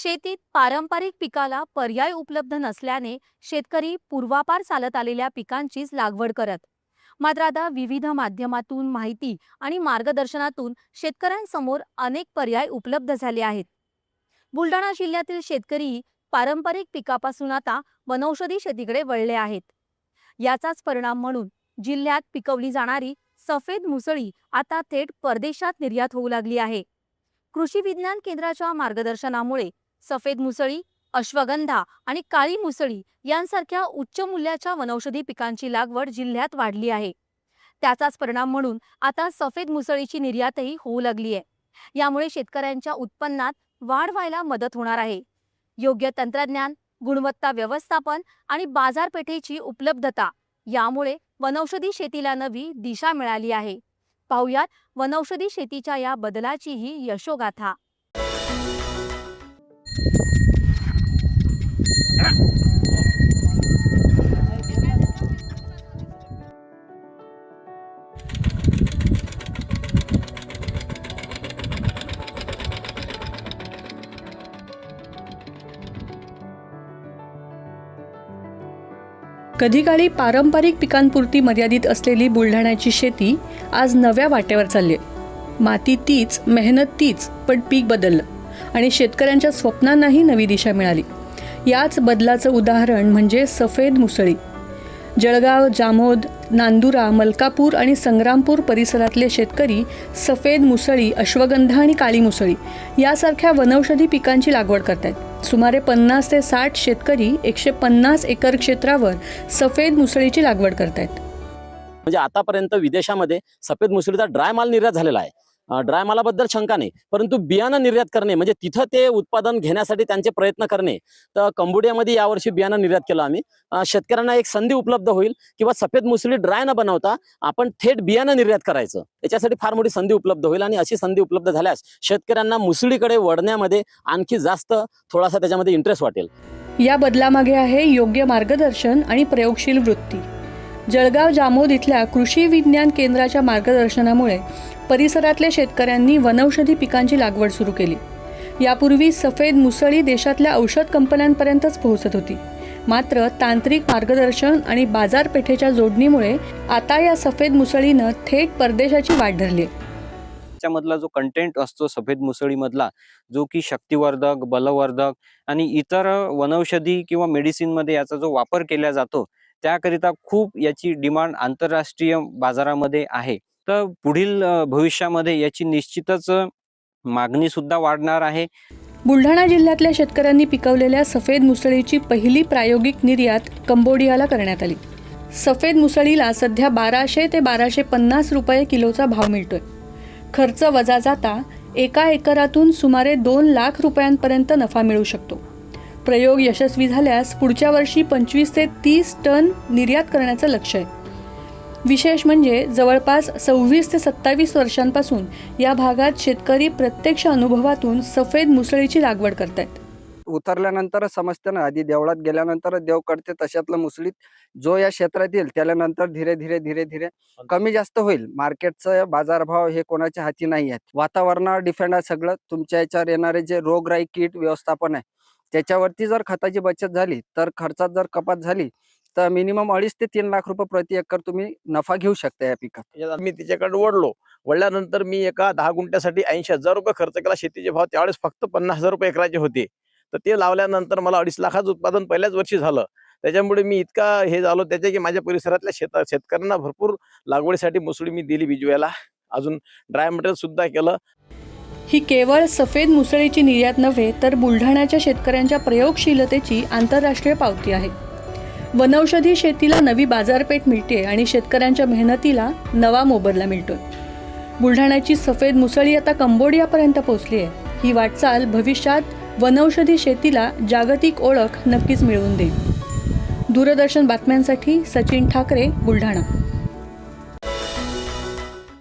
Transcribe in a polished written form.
शेतीत पारंपरिक पिकाला पर्याय उपलब्ध नसल्याने शेतकरी पूर्वापार चालत आलेल्या पिकांचीच लागवड करत. मात्र आता विविध माध्यमातून माहिती आणि मार्गदर्शनातून शेतकऱ्यांसमोर अनेक पर्याय उपलब्ध झाले आहेत. बुलढाणा जिल्ह्यातील शेतकरी पारंपरिक पिकापासून आता वनौषधी शेतीकडे वळले आहेत. याचाच परिणाम म्हणून जिल्ह्यात पिकवली जाणारी सफेद मुसळी आता थेट परदेशात निर्यात होऊ लागली आहे. कृषी विज्ञान केंद्राच्या मार्गदर्शनामुळे सफेद मुसळी, अश्वगंधा आणि काळी मुसळी यांसारख्या उच्च मूल्याच्या वनौषधी पिकांची लागवड जिल्ह्यात वाढली आहे. त्याचाच परिणाम म्हणून आता सफेद मुसळीची निर्यातही होऊ लागली आहे. यामुळे शेतकऱ्यांच्या उत्पन्नात वाढ व्हायला मदत होणार आहे. योग्य तंत्रज्ञान, गुणवत्ता व्यवस्थापन आणि बाजारपेठेची उपलब्धता यामुळे वनौषधी शेतीला नवी दिशा मिळाली आहे. पाहुयात वनौषधी शेतीच्या या बदलाची ही यशोगाथा. कधी काळी पारंपरिक पिकांपुरती मर्यादित असलेली बुलढाण्याची शेती आज नव्या वाटेवर चालली आहे. माती तीच, मेहनत तीच, पण पीक बदललं आणि शेतकऱ्यांच्या स्वप्नांनाही नवी दिशा मिळाली. याच बदलाचं उदाहरण म्हणजे सफेद मुसळी. जळगाव, जामोद, नांदुरा, मलकापूर आणि संग्रामपूर परिसरातले शेतकरी सफेद मुसळी, अश्वगंधा आणि काळी मुसळी यासारख्या वनौषधी पिकांची लागवड करतात. सुमारे 50 ते 60 शेतकरी 150 एकर क्षेत्रावर सफेद मुसळीची लागवड करतात. म्हणजे आतापर्यंत विदेशामध्ये सफेद मुसळीचा ड्राय माल निर्यात झालेला आहे. ड्राय मालाबद्दल शंका नाही, परंतु बियाणं निर्यात करणे म्हणजे तिथं ते उत्पादन घेण्यासाठी त्यांचे प्रयत्न करणे. तर कंबोडियामध्ये यावर्षी बियाणं निर्यात केलं आम्ही. शेतकऱ्यांना एक संधी उपलब्ध होईल किंवा सफेद मुसळी ड्राय न बनवता आपण थेट बियाणं निर्यात करायचं, याच्यासाठी फार मोठी संधी उपलब्ध होईल. आणि अशी संधी उपलब्ध झाल्यास शेतकऱ्यांना मुसळीकडे वळण्यामध्ये आणखी जास्त थोडासा त्याच्यामध्ये इंटरेस्ट वाटेल. या बदलामागे आहे योग्य मार्गदर्शन आणि प्रयोगशील वृत्ती. जळगाव, जामोद इथल्या कृषी विज्ञान केंद्राच्या मार्गदर्शनामुळे परिसरातल्या शेतकऱ्यांनी वनौषधी पिकांची लागवड सुरू केली. यापूर्वी सफेद मुसळी देशातल्या औषध कंपन्यांपर्यंतच पोहोचत होती. मात्र तांत्रिक मार्गदर्शन आणि बाजारपेठेच्या जोडणीमुळे आता या सफेद मुसळीनं थेट परदेशाची वाट धरली. त्याच्यामधला जो कंटेंट असतो सफेद मुसळीमधला, जो की शक्तिवर्धक, बलवर्धक आणि इतर वनौषधी किंवा मेडिसिन मध्ये याचा जो वापर केला जातो, त्याकरिता खूप याची डिमांड आंतरराष्ट्रीय बाजारामध्ये आहे. तर पुढील भविष्यामध्ये याची निश्चितच मागणी सुद्धा वाढणार आहे. बुलढाणा जिल्ह्यातल्या शेतकऱ्यांनी पिकवलेल्या सफेद मुसळीची पहिली प्रायोगिक निर्यात कंबोडियाला करण्यात आली. सफेद मुसळीला सध्या 1200 ते 1250 रुपये किलोचा भाव मिळतोय. खर्च वजा जाता एका एकरातून सुमारे 2 लाख रुपयांपर्यंत नफा मिळू शकतो. प्रयोग यशस्वी झाल्यास पुढच्या वर्षी 25 ते 30 टन निर्यात करण्याचं लक्ष्य आहे. विशेष म्हणजे जवळपास 26 ते 27 वर्षांपासून या भागात शेतकरी प्रत्यक्ष अनुभवातून सफेद मुसळीची लागवड करतात. उतरल्यानंतर समजते ना, आधी देवळात गेल्यानंतर देव करते तशातलं मुसळीत जो या क्षेत्रात येईल त्याला नंतर धीरे धीरे कमी जास्त होईल. मार्केटचा बाजारभाव हे कोणाच्या हाती नाही आहेत. वातावरणावर डिपेंड आहे सगळं. तुमच्या याच्यावर येणारे जे रोगराई, कीड व्यवस्थापन आहे त्याच्यावरती जर खताची बचत झाली तर खर्चात जर कपात झाली तर मिनिमम 2.5 ते 3 लाख रुपये प्रति एकर तुम्ही नफा घेऊ शकता या पिकात. मी तिच्याकडे वळल्यानंतर मी एका 10 गुंठ्यासाठी 80,000 रुपये खर्च केला. शेतीचे भाव त्यावेळेस फक्त 50,000 रुपये एकराचे होते. तर ते लावल्यानंतर मला 2.5 लाखाचं उत्पादन पहिल्याच वर्षी झालं. त्याच्यामुळे मी इतका हे झालो त्याच्या की माझ्या परिसरातल्या शेतकऱ्यांना भरपूर लागवडीसाठी मुसळी मी दिली बिजवायला. अजून ड्राय मटेरियल सुद्धा केलं. ही केवळ सफेद मुसळीची निर्यात नव्हे तर बुलढाण्याच्या शेतकऱ्यांच्या प्रयोगशीलतेची आंतरराष्ट्रीय पावती आहे. वनौषधी शेतीला नवी बाजारपेठ मिळते आणि शेतकऱ्यांच्या मेहनतीला नवा मोबदला मिळतोय. बुलढाण्याची सफेद मुसळी आता कंबोडियापर्यंत पोहोचली आहे. ही वाटचाल भविष्यात वनौषधी शेतीला जागतिक ओळख नक्कीच मिळवून देईल. दूरदर्शन बातम्यांसाठी सचिन ठाकरे, बुलढाणा.